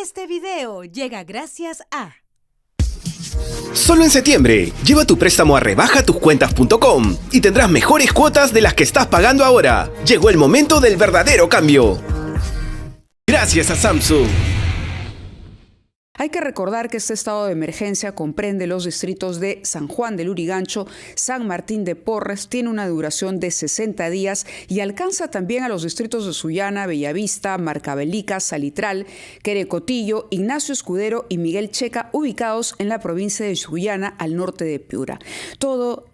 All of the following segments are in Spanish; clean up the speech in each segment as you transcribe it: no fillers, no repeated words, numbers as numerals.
Este video llega gracias a... Solo en septiembre, lleva tu préstamo a rebajatucuentas.com y tendrás mejores cuotas de las que estás pagando ahora. Llegó el momento del verdadero cambio. Gracias a Samsung. Hay que recordar que este estado de emergencia comprende los distritos de San Juan de Lurigancho, San Martín de Porres, tiene una duración de 60 días y alcanza también a los distritos de Sullana, Bellavista, Marcabelica, Salitral, Querecotillo, Ignacio Escudero y Miguel Checa, ubicados en la provincia de Sullana, al norte de Piura.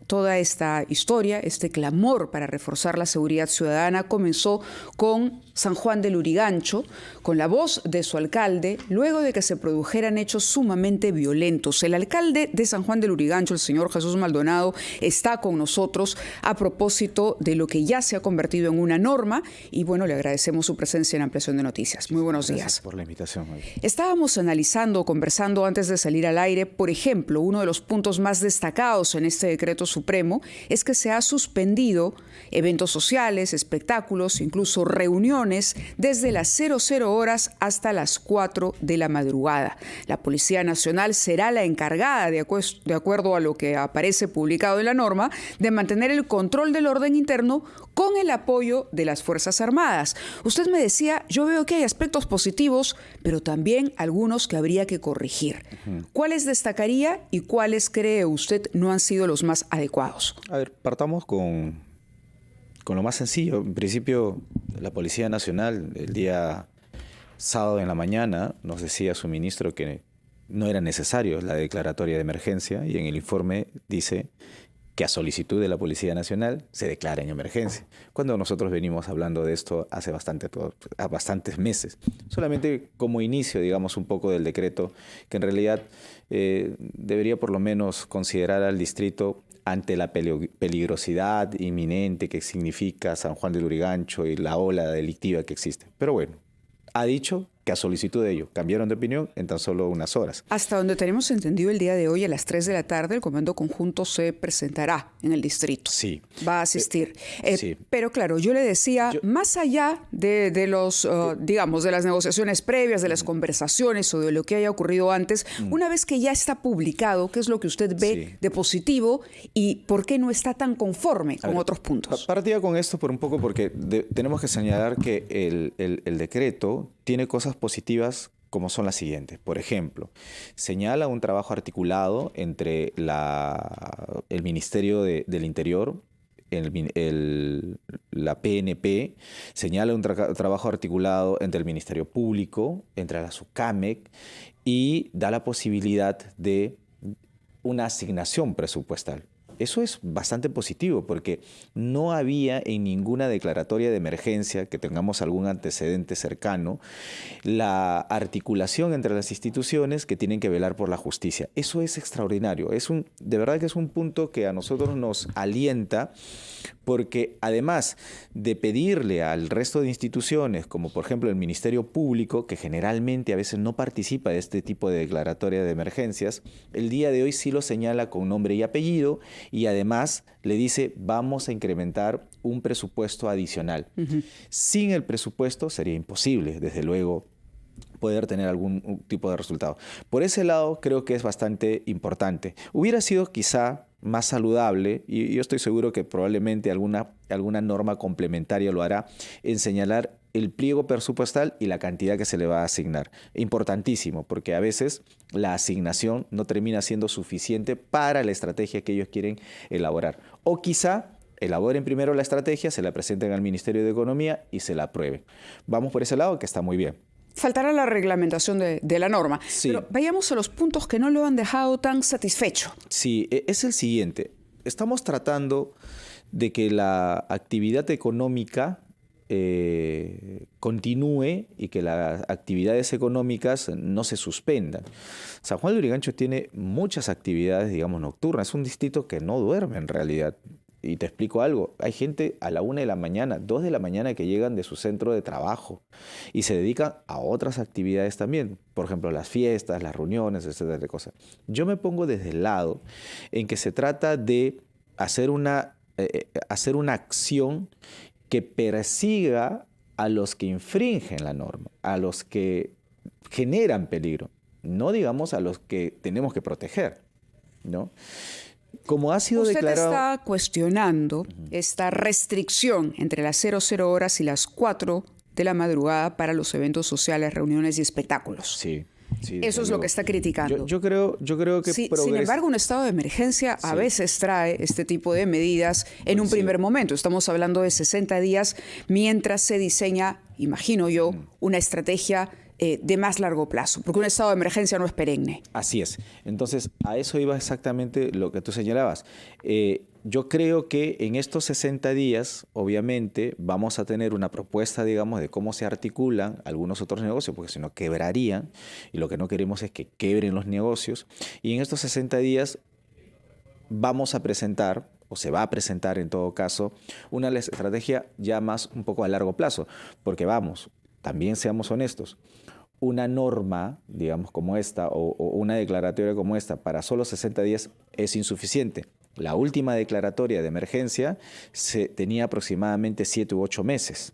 Toda esta historia, este clamor para reforzar la seguridad ciudadana comenzó con San Juan de Lurigancho, con la voz de su alcalde, luego de que se produjeran hechos sumamente violentos. El alcalde de San Juan de Lurigancho, el señor Jesús Maldonado, está con nosotros a propósito de lo que ya se ha convertido en una norma y bueno, le agradecemos su presencia en Ampliación de Noticias. Muy buenos días. Gracias por la invitación. Estábamos conversando antes de salir al aire, por ejemplo, uno de los puntos más destacados en este decreto supremo es que se ha suspendido eventos sociales, espectáculos, incluso reuniones desde las 00 horas hasta las 4 de la madrugada. La Policía Nacional será la encargada, de acuerdo a lo que aparece publicado en la norma, de mantener el control del orden interno con el apoyo de las Fuerzas Armadas. Usted me decía, yo veo que hay aspectos positivos, pero también algunos que habría que corregir. ¿Cuáles destacaría y cuáles cree usted no han sido los más adecuados? A ver, partamos con lo más sencillo. En principio, la Policía Nacional, el día sábado en la mañana, nos decía su ministro que no era necesario la declaratoria de emergencia y en el informe dice que a solicitud de la Policía Nacional se declara en emergencia, cuando nosotros venimos hablando de esto hace bastantes meses. Solamente como inicio, digamos, un poco del decreto, que en realidad debería por lo menos considerar al distrito ante la peligrosidad inminente que significa San Juan de Lurigancho y la ola delictiva que existe. Pero bueno, ha dicho que a solicitud de ello cambiaron de opinión en tan solo unas horas. Hasta donde tenemos entendido, el día de hoy a las 3 de la tarde el Comando Conjunto se presentará en el distrito. Sí. Va a asistir. Sí. Pero claro, yo le decía, más allá de los, digamos, de las negociaciones previas, de las conversaciones o de lo que haya ocurrido antes, una vez que ya está publicado, ¿qué es lo que usted ve de positivo y por qué no está tan conforme con otros puntos? Partía con esto por un poco porque tenemos que señalar que el decreto tiene cosas positivas como son las siguientes. Por ejemplo, señala un trabajo articulado entre el Ministerio del Interior, la PNP, señala un trabajo articulado entre el Ministerio Público, entre la SUCAMEC y da la posibilidad de una asignación presupuestal. Eso es bastante positivo porque no había en ninguna declaratoria de emergencia, que tengamos algún antecedente cercano, la articulación entre las instituciones que tienen que velar por la justicia. Eso es extraordinario. De verdad que es un punto que a nosotros nos alienta porque además de pedirle al resto de instituciones, como por ejemplo el Ministerio Público, que generalmente a veces no participa de este tipo de declaratoria de emergencias, el día de hoy sí lo señala con nombre y apellido y además le dice vamos a incrementar un presupuesto adicional. Sin el presupuesto sería imposible, desde luego, poder tener algún tipo de resultado. Por ese lado creo que es bastante importante. Hubiera sido quizá más saludable, y yo estoy seguro que probablemente alguna norma complementaria lo hará, en señalar el pliego presupuestal y la cantidad que se le va a asignar. Importantísimo, porque a veces la asignación no termina siendo suficiente para la estrategia que ellos quieren elaborar. O quizá elaboren primero la estrategia, se la presenten al Ministerio de Economía y se la aprueben. Vamos por ese lado, que está muy bien. Faltará la reglamentación de la norma. Sí. Pero vayamos a los puntos que no lo han dejado tan satisfecho. Sí, es el siguiente. Estamos tratando de que la actividad económica continúe y que las actividades económicas no se suspendan. San Juan de Lurigancho tiene muchas actividades, digamos, nocturnas. Es un distrito que no duerme en realidad. Y te explico algo, hay gente a la 1 de la mañana, 2 de la mañana que llegan de su centro de trabajo y se dedican a otras actividades también, por ejemplo las fiestas, las reuniones, etcétera de cosas. Yo me pongo desde el lado en que se trata de hacer una acción que persiga a los que infringen la norma, a los que generan peligro, no digamos a los que tenemos que proteger, ¿no? Como ha sido Usted declarado... está cuestionando esta restricción entre las 00 horas y las 4 de la madrugada para los eventos sociales, reuniones y espectáculos. Sí. Sí, Eso es lo que está criticando. Yo creo que... Sin embargo, un estado de emergencia a veces trae este tipo de medidas en un primer momento. Estamos hablando de 60 días mientras se diseña, imagino yo, una estrategia de más largo plazo, porque un estado de emergencia no es perenne. Así es. Entonces, a eso iba exactamente lo que tú señalabas. Yo creo que en estos 60 días, obviamente, vamos a tener una propuesta, digamos, de cómo se articulan algunos otros negocios, porque si no quebrarían, y lo que no queremos es que quebren los negocios. Y en estos 60 días vamos a presentar, o se va a presentar en todo caso, una estrategia ya más un poco a largo plazo, porque vamos, también seamos honestos, una norma, digamos, como esta, o una declaratoria como esta, para solo 60 días es insuficiente. La última declaratoria de emergencia tenía aproximadamente 7 u 8 meses.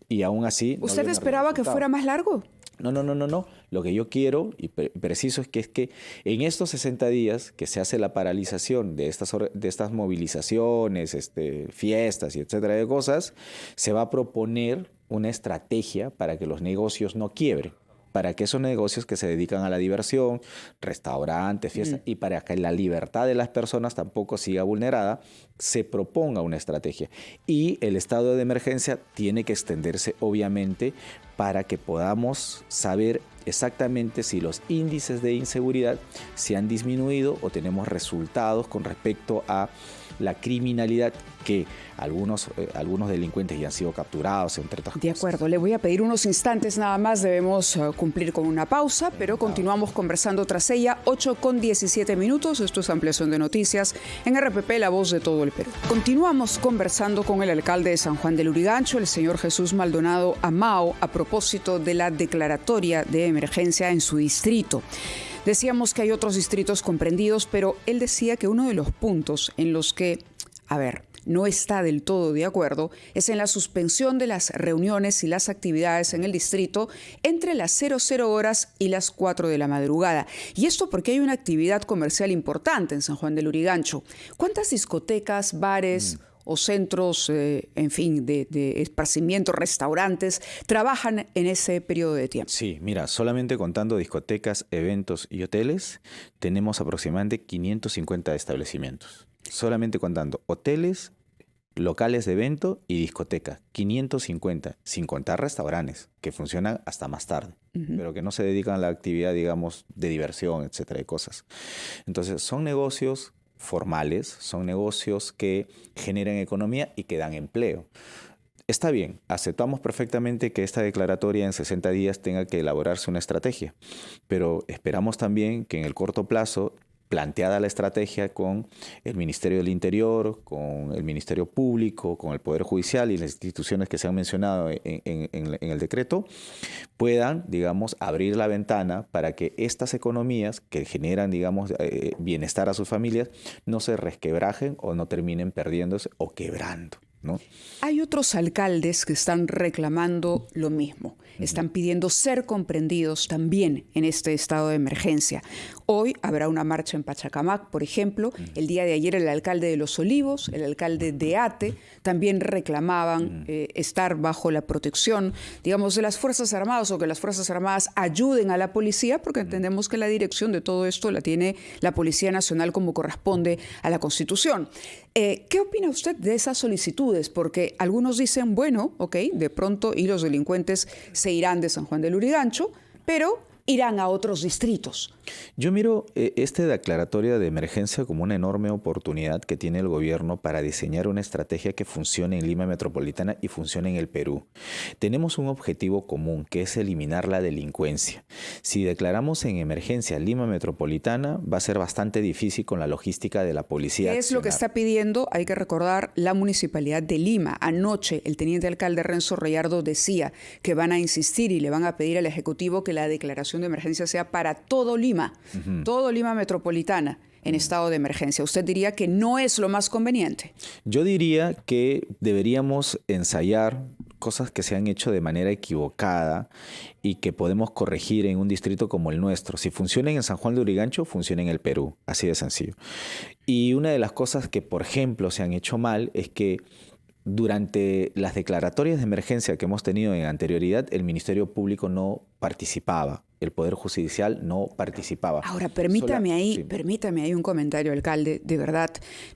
Y aún así... ¿Usted esperaba que fuera más largo? No. Lo que yo quiero y preciso es que en estos 60 días que se hace la paralización de estas movilizaciones, fiestas y etcétera de cosas, se va a proponer una estrategia para que los negocios no quiebren, para que esos negocios que se dedican a la diversión, restaurantes, fiestas, y para que la libertad de las personas tampoco siga vulnerada, se proponga una estrategia. Y el estado de emergencia tiene que extenderse, obviamente, para que podamos saber exactamente si los índices de inseguridad se han disminuido o tenemos resultados con respecto a la criminalidad, que algunos delincuentes ya han sido capturados, entre otras cosas. De acuerdo, le voy a pedir unos instantes nada más, debemos cumplir con una pausa, pero continuamos conversando tras ella, 8:17. Esto es Ampliación de Noticias en RPP, la voz de todo el Perú. Continuamos conversando con el alcalde de San Juan del Lurigancho, el señor Jesús Maldonado Amao, a propósito de la declaratoria de emergencia en su distrito. Decíamos que hay otros distritos comprendidos, pero él decía que uno de los puntos en los que, no está del todo de acuerdo es en la suspensión de las reuniones y las actividades en el distrito entre las 00 horas y las 4 de la madrugada. Y esto porque hay una actividad comercial importante en San Juan del Lurigancho. ¿Cuántas discotecas, bares o centros, de esparcimiento, restaurantes, trabajan en ese periodo de tiempo? Sí, mira, solamente contando discotecas, eventos y hoteles, tenemos aproximadamente 550 establecimientos. Solamente contando hoteles, locales de evento y discotecas, 550, sin contar restaurantes, que funcionan hasta más tarde, pero que no se dedican a la actividad, digamos, de diversión, etcétera, de cosas. Entonces, son negocios formales, son negocios que generan economía y que dan empleo. Está bien, aceptamos perfectamente que esta declaratoria en 60 días tenga que elaborarse una estrategia, pero esperamos también que en el corto plazo, planteada la estrategia con el Ministerio del Interior, con el Ministerio Público, con el Poder Judicial y las instituciones que se han mencionado en el decreto, puedan, digamos, abrir la ventana para que estas economías que generan, digamos, bienestar a sus familias no se resquebrajen o no terminen perdiéndose o quebrando, ¿no? Hay otros alcaldes que están reclamando lo mismo. Están pidiendo ser comprendidos también en este estado de emergencia. Hoy habrá una marcha en Pachacamac, por ejemplo. El día de ayer el alcalde de Los Olivos, el alcalde de Ate, también reclamaban estar bajo la protección, digamos, de las Fuerzas Armadas, o que las Fuerzas Armadas ayuden a la policía, porque entendemos que la dirección de todo esto la tiene la Policía Nacional como corresponde a la Constitución. ¿Qué opina usted de esas solicitudes? Porque algunos dicen, bueno, ok, de pronto y los delincuentes se irán de San Juan del Lurigancho, pero irán a otros distritos. Yo miro esta declaratoria de emergencia como una enorme oportunidad que tiene el gobierno para diseñar una estrategia que funcione en Lima Metropolitana y funcione en el Perú. Tenemos un objetivo común, que es eliminar la delincuencia. Si declaramos en emergencia Lima Metropolitana, va a ser bastante difícil con la logística de la policía. ¿Qué es lo que está pidiendo? Hay que recordar la Municipalidad de Lima. Anoche el teniente alcalde Renzo Reyardo decía que van a insistir y le van a pedir al Ejecutivo que la declaración de emergencia sea para todo Lima. Todo Lima Metropolitana en estado de emergencia. ¿Usted diría que no es lo más conveniente? Yo diría que deberíamos ensayar cosas que se han hecho de manera equivocada y que podemos corregir en un distrito como el nuestro. Si funciona en San Juan de Lurigancho, funciona en el Perú, así de sencillo. Y una de las cosas que, por ejemplo, se han hecho mal es que durante las declaratorias de emergencia que hemos tenido en anterioridad, el Ministerio Público no participaba, el Poder Judicial no participaba. Ahora, permítame ahí un comentario, alcalde. De verdad,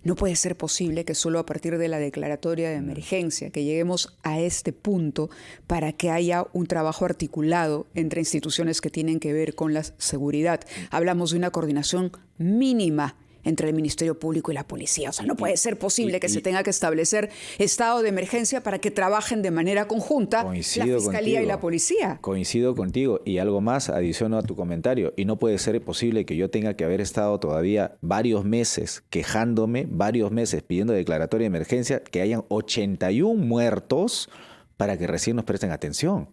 no puede ser posible que solo a partir de la declaratoria de emergencia, que lleguemos a este punto para que haya un trabajo articulado entre instituciones que tienen que ver con la seguridad. Hablamos de una coordinación mínima entre el Ministerio Público y la policía. O sea, no puede ser posible que se tenga que establecer estado de emergencia para que trabajen de manera conjunta la Fiscalía y la policía. Coincido contigo. Y algo más, adiciono a tu comentario. Y no puede ser posible que yo tenga que haber estado todavía varios meses quejándome, varios meses pidiendo declaratoria de emergencia, que hayan 81 muertos para que recién nos presten atención.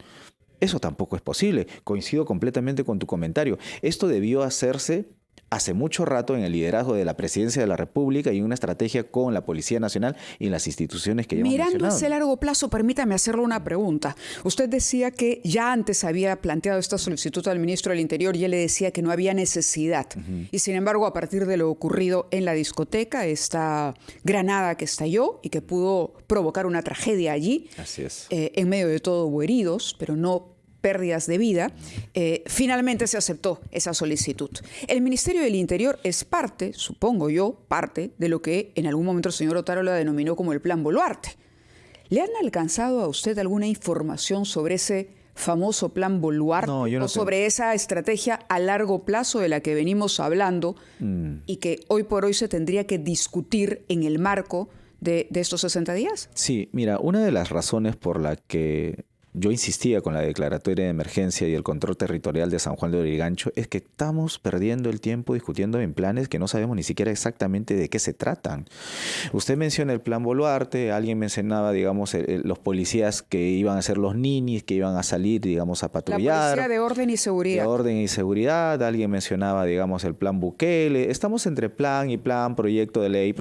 Eso tampoco es posible. Coincido completamente con tu comentario. Esto debió hacerse hace mucho rato en el liderazgo de la Presidencia de la República y una estrategia con la Policía Nacional y las instituciones que ya hemos mencionado. Mirando ese largo plazo, permítame hacerle una pregunta. Usted decía que ya antes había planteado esta solicitud al ministro del Interior y él le decía que no había necesidad. Y sin embargo, a partir de lo ocurrido en la discoteca, esta granada que estalló y que pudo provocar una tragedia allí, así es. En medio de todo hubo heridos, pero no pérdidas de vida, finalmente se aceptó esa solicitud. El Ministerio del Interior es parte, supongo yo, parte de lo que en algún momento el señor Otárola denominó como el Plan Boluarte. ¿Le han alcanzado a usted alguna información sobre ese famoso Plan Boluarte o sobre esa estrategia a largo plazo de la que venimos hablando y que hoy por hoy se tendría que discutir en el marco de estos 60 días? Sí, mira, una de las razones por la que yo insistía con la declaratoria de emergencia y el control territorial de San Juan de Lurigancho es que estamos perdiendo el tiempo discutiendo en planes que no sabemos ni siquiera exactamente de qué se tratan. Usted menciona el Plan Boluarte, alguien mencionaba, digamos, los policías que iban a ser los ninis, que iban a salir, digamos, a patrullar. La policía de orden y seguridad. De orden y seguridad, alguien mencionaba, digamos, el Plan Bukele. Estamos entre plan y plan, proyecto de ley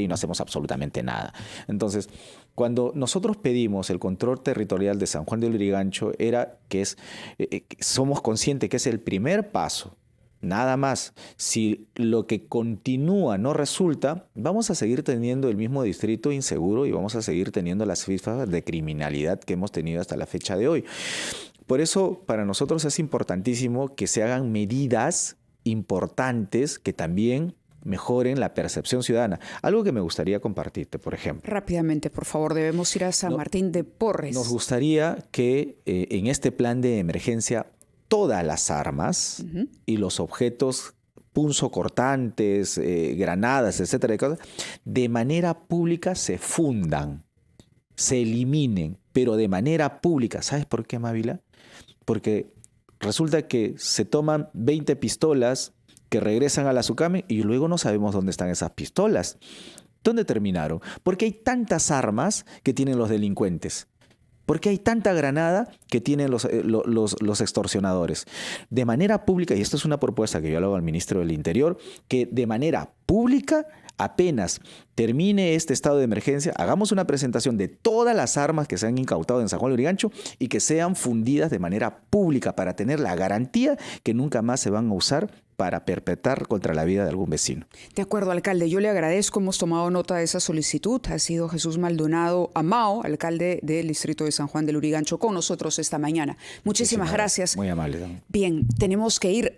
y no hacemos absolutamente nada. Entonces, cuando nosotros pedimos el control territorial de San Juan de Lurigancho, somos conscientes que es el primer paso, nada más. Si lo que continúa no resulta, vamos a seguir teniendo el mismo distrito inseguro y vamos a seguir teniendo las cifras de criminalidad que hemos tenido hasta la fecha de hoy. Por eso, para nosotros es importantísimo que se hagan medidas importantes que también mejoren la percepción ciudadana. Algo que me gustaría compartirte, por ejemplo. Rápidamente, por favor, debemos ir a San Martín de Porres. Nos gustaría que en este plan de emergencia todas las armas y los objetos punzocortantes, granadas, etcétera, de manera pública se fundan, se eliminen, pero de manera pública. ¿Sabes por qué, Mávila? Porque resulta que se toman 20 pistolas que regresan a la SUCAME y luego no sabemos dónde están esas pistolas. ¿Dónde terminaron? ¿Por qué hay tantas armas que tienen los delincuentes? ¿Por qué hay tanta granada que tienen los extorsionadores? De manera pública, y esto es una propuesta que yo le hago al ministro del Interior, que de manera pública, apenas termine este estado de emergencia, hagamos una presentación de todas las armas que se han incautado en San Juan de Lurigancho y que sean fundidas de manera pública para tener la garantía que nunca más se van a usar para perpetrar contra la vida de algún vecino. De acuerdo, alcalde. Yo le agradezco. Hemos tomado nota de esa solicitud. Ha sido Jesús Maldonado Amao, alcalde del distrito de San Juan de Lurigancho, con nosotros esta mañana. Muchísimas gracias. Muy amable. Bien, tenemos que ir